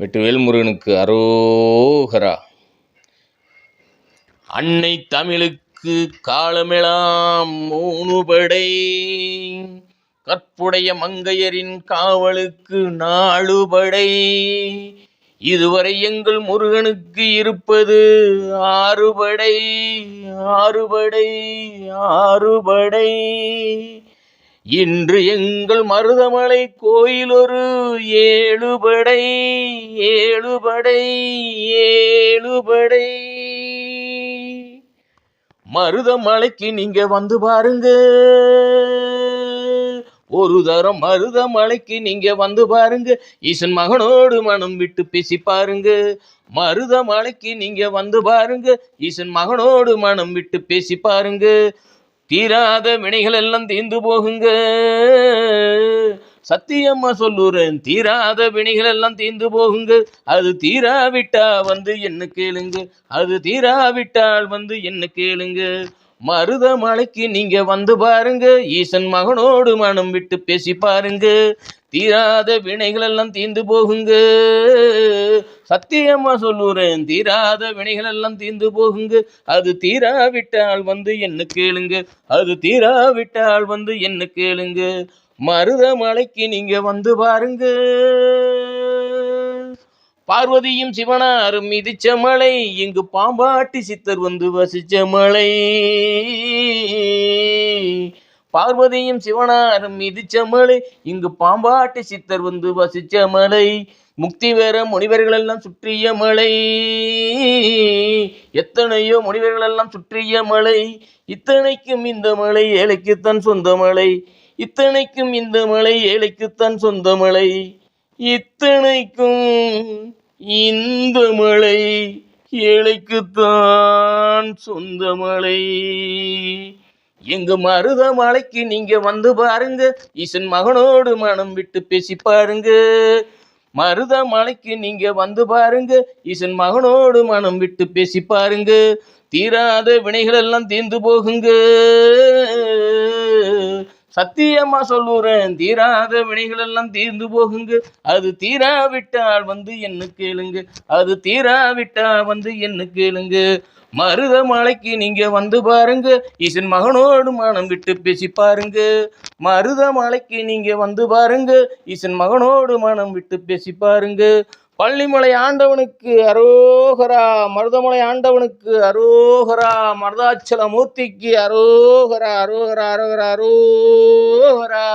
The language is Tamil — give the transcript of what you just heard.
வெற்றிவேல் முருகனுக்கு அரோகரா. அன்னை தமிழுக்கு காலமெலாம் மூணுபடை, கற்புடைய மங்கையரின் காவலுக்கு 4 படை. இதுவரை எங்கள் முருகனுக்கு இருப்பது 6 படை, 6 படை, 6 படை. இன்று எங்கள் மருதமலை கோயில் ஒரு 7 படை, 7 படை, 7 படை. மருதமலைக்கு நீங்க வந்து பாருங்க, ஒரு தரம் மருதமலைக்கு நீங்க வந்து பாருங்க, ஈசன் மகனோடு மனம் விட்டு பேசி பாருங்க. மருதமலைக்கு நீங்க வந்து பாருங்க, ஈசன் மகனோடு மனம் விட்டு பேசி பாருங்க. தீராத வினைகள் எல்லாம் தீர்ந்து போகுங்க, சத்தியம்மா சொல்லுறேன். தீராத வினைகள் எல்லாம் தீர்ந்து போகுங்க, அது தீராவிட்டா வந்து என்ன கேளுங்க, அது தீராவிட்டால் வந்து என்ன கேளுங்க. மருதமலைக்கு நீங்க வந்து பாருங்க, ஈசன் மகனோடு மனம் விட்டு பேசி பாருங்க. தீராத வினைகள் எல்லாம் தீர்ந்து போகுங்க, சத்தியமா சொல்லுறேன். தீராத வினைகள் எல்லாம் தீர்ந்து போகுங்க, அது தீராவிட்டால் வந்து என்ன கேளுங்க, அது தீராவிட்டால் வந்து என்ன கேளுங்க. மருதமலைக்கு நீங்க வந்து பாருங்க. பார்வதியும் சிவனாரும் மிதிச்ச மலை, இங்கு பாம்பாட்டி சித்தர் வந்து வசிச்ச மலை. பார்வதியும் சிவனாரும் மிதிச்ச மலை, இங்கு பாம்பாட்டி சித்தர் வந்து வசிச்ச மலை. முக்தி வேற முனிவர்கள் எல்லாம் சுற்றிய மலை, எத்தனையோ முனிவர்கள் எல்லாம் சுற்றிய மலை. இத்தனைக்கும் இந்த மலை ஏழைக்குத்தான் சொந்த மலை, இத்தனைக்கும் இந்த மலை ஏழைக்குத்தான் சொந்த மலை. இத்தனைக்கும் இந்த மலை ஏழைக்குத்தான் சொந்த மலை. எங்க மருதமலைக்கு நீங்க வந்து பாருங்க, ஈசன் மகனோடு மனம் விட்டு பேசி பாருங்க. மருதமலைக்கு நீங்க வந்து பாருங்க, ஈசன் மகனோடு மனம் விட்டு பேசி பாருங்க. தீராத வினைகள் எல்லாம் தீர்ந்து போகுங்க, சத்தியமா சொல்லுறேன். தீராத வினைகள் எல்லாம் தீர்ந்து போகுங்க, அது தீராவிட்டால் வந்து என்ன கேளுங்க, அது தீராவிட்டால் வந்து என்ன கேளுங்க. மருதமலைக்கு நீங்க வந்து பாருங்க, ஈசன் மகனோடு மனம் விட்டு பேசி பாருங்க. மருதமலைக்கு நீங்க வந்து பாருங்க, ஈசன் மகனோடு மனம் விட்டு பேசி பாருங்க. பள்ளிமலை ஆண்டவனுக்கு அரோகரா, மருதமலை ஆண்டவனுக்கு அரோகரா, மருதாச்சல மூர்த்திக்கு அரோகரா, அரோகரா, அரோகரா, அரோகரா.